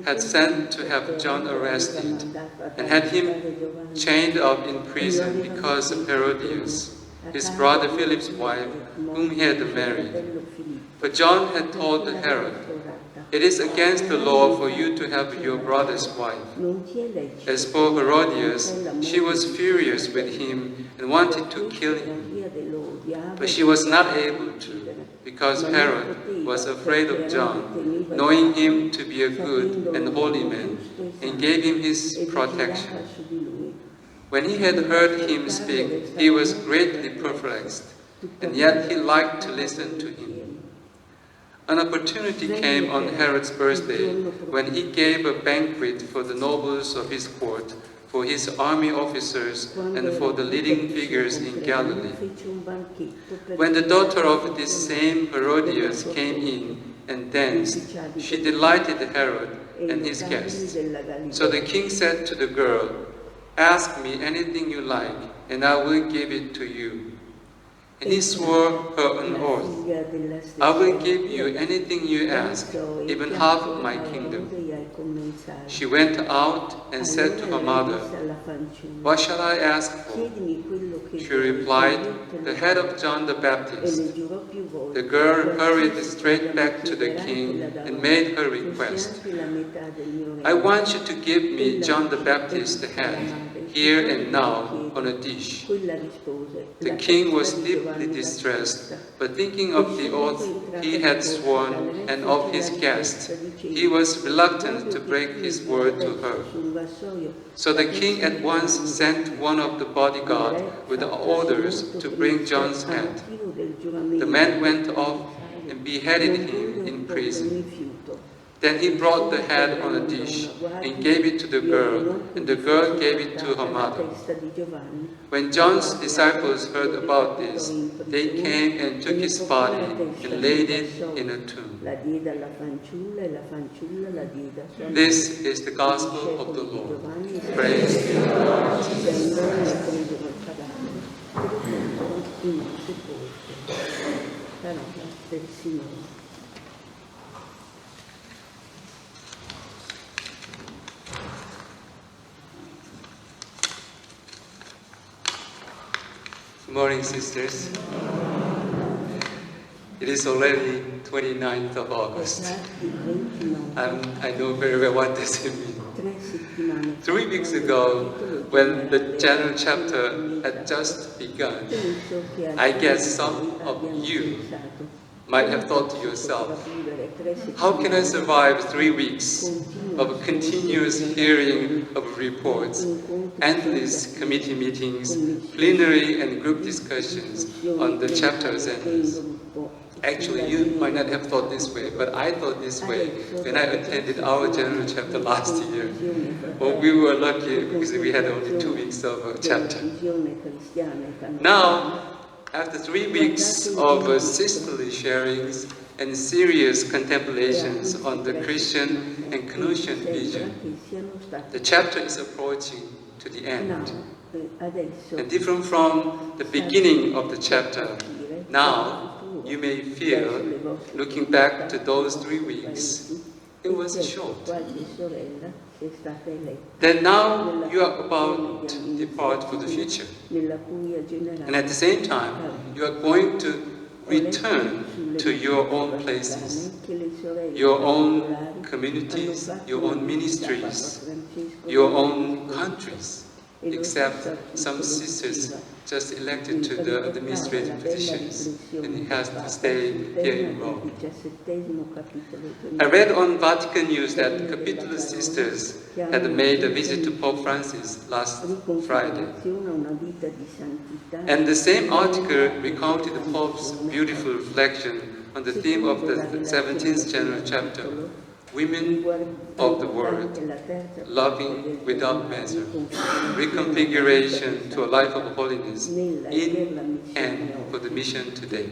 had sent to have John arrested and had him chained up in prison because of Herodias, his brother Philip's wife, whom he had married. But John had told Herod, "It is against the law for you to have your brother's wife." As for Herodias, she was furious with him and wanted to kill him. But she was not able to, because Herod was afraid of John, knowing him to be a good and holy man, and gave him his protection. When he had heard him speak, he was greatly perplexed, and yet he liked to listen to him. An opportunity came on Herod's birthday when he gave a banquet for the nobles of his court, for his army officers, and for the leading figures in Galilee. When the daughter of this same Herodias came in and danced, she delighted Herod and his guests. So the king said to the girl, "Ask me anything you like, and I will give it to you." And he swore her an oath, "I will give you anything you ask, even half of my kingdom." She went out and said to her mother, "What shall I ask for?" She replied, "The head of John the Baptist." The girl hurried straight back to the king and made her request. "I want you to give me John the Baptist's head, here and now, on a dish." The king was deeply distressed, but thinking of the oath he had sworn and of his guests, he was reluctant to break his word to her. So the king at once sent one of the bodyguard with orders to bring John's head. The man went off and beheaded him in prison. Then he brought the head on a dish and gave it to the girl, and the girl gave it to her mother. When John's disciples heard about this, they came and took his body and laid it in a tomb. This is the gospel of the Lord. Praise to you, Lord Jesus Christ. Good morning, sisters. It is already 29th of August. I know very well what this means. 3 weeks ago, when the general chapter had just begun, I guess some of you might have thought to yourself, how can I survive 3 weeks of continuous hearing of reports, endless committee meetings, plenary and group discussions on the chapter's endings? Actually, you might not have thought this way, but I thought this way when I attended our general chapter last year. Well, we were lucky because we had only 2 weeks of a chapter. Now, after 3 weeks of sisterly sharings and serious contemplations on the Christian and Canossian vision, the chapter is approaching to the end. And different from the beginning of the chapter, now you may feel, looking back to those 3 weeks, it was short. Then now you are about to depart for the future. And at the same time, you are going to return to your own places, your own communities, your own ministries, your own countries, except some sisters just elected to the administrative positions, and he has to stay here in Rome. I read on Vatican News that Capitolo sisters had made a visit to Pope Francis last Friday. And the same article recounted the Pope's beautiful reflection on the theme of the 17th general chapter, Women of the World, loving without measure, reconfiguration to a life of holiness in and for the mission today.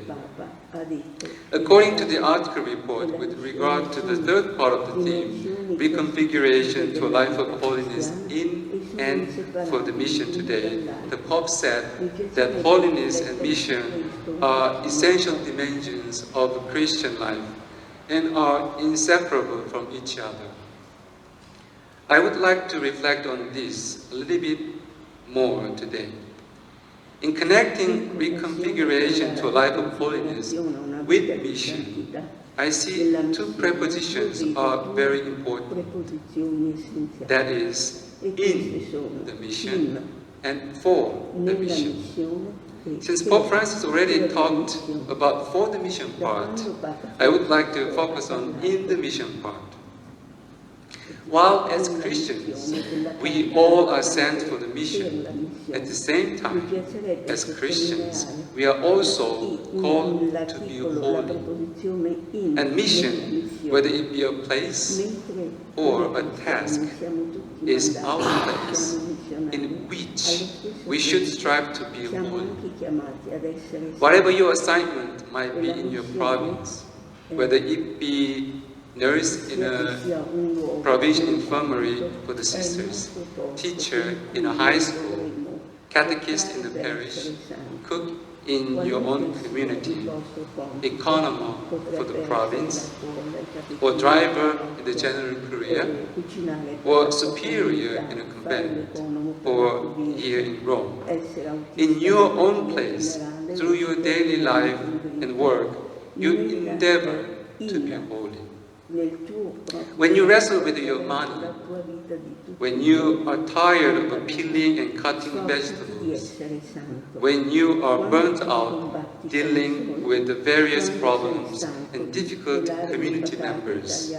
According to the article report, with regard to the third part of the theme, reconfiguration to a life of holiness in and for the mission today, the Pope said that holiness and mission are essential dimensions of Christian life and are inseparable from each other. I would like to reflect on this a little bit more today. In connecting reconfiguration to a life of holiness with mission, I see two prepositions are very important. That is, in the mission and for the mission. Since Pope Francis already talked about for the mission part, I would like to focus on in the mission part. While as Christians, we all are sent for the mission, at the same time, as Christians, we are also called to be holy. And mission, whether it be a place or a task, is our place in which we should strive to be holy. Whatever your assignment might be in your province, whether it be nurse in a provincial infirmary for the sisters, teacher in a high school, catechist in the parish, cook in your own community, economo for the province, or driver in the general career, or superior in a convent, or here in Rome. In your own place, through your daily life and work, you endeavor to be holy. When you wrestle with your money, when you are tired of peeling and cutting vegetables, when you are burnt out dealing with the various problems and difficult community members,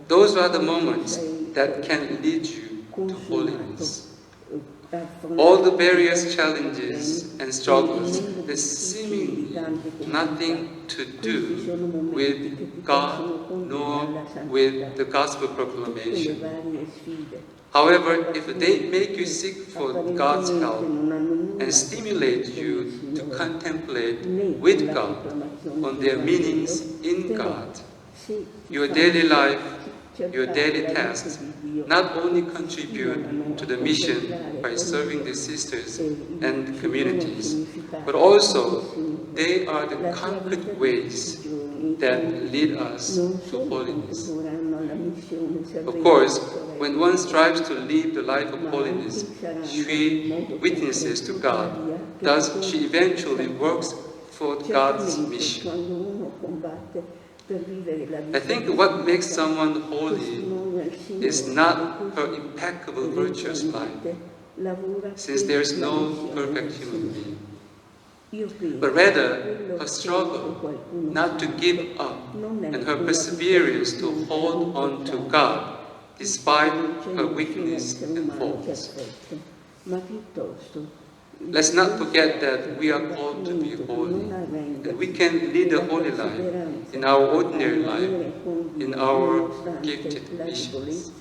those are the moments that can lead you to holiness. All the various challenges and struggles that seemingly nothing to do with God nor with the gospel proclamation. However, if they make you seek for God's help and stimulate you to contemplate with God on their meanings in God, your daily life, your daily tasks not only contribute to the mission by serving the sisters and communities, but also they are the concrete ways that lead us to holiness. Of course, when one strives to live the life of holiness, she witnesses to God, thus she eventually works for God's mission. I think what makes someone holy is not her impeccable virtuous life, since there is no perfect human being, but rather her struggle not to give up and her perseverance to hold on to God despite her weakness and faults. Let's not forget that we are called to be holy, and we can lead a holy life in our ordinary life, in our gifted missions.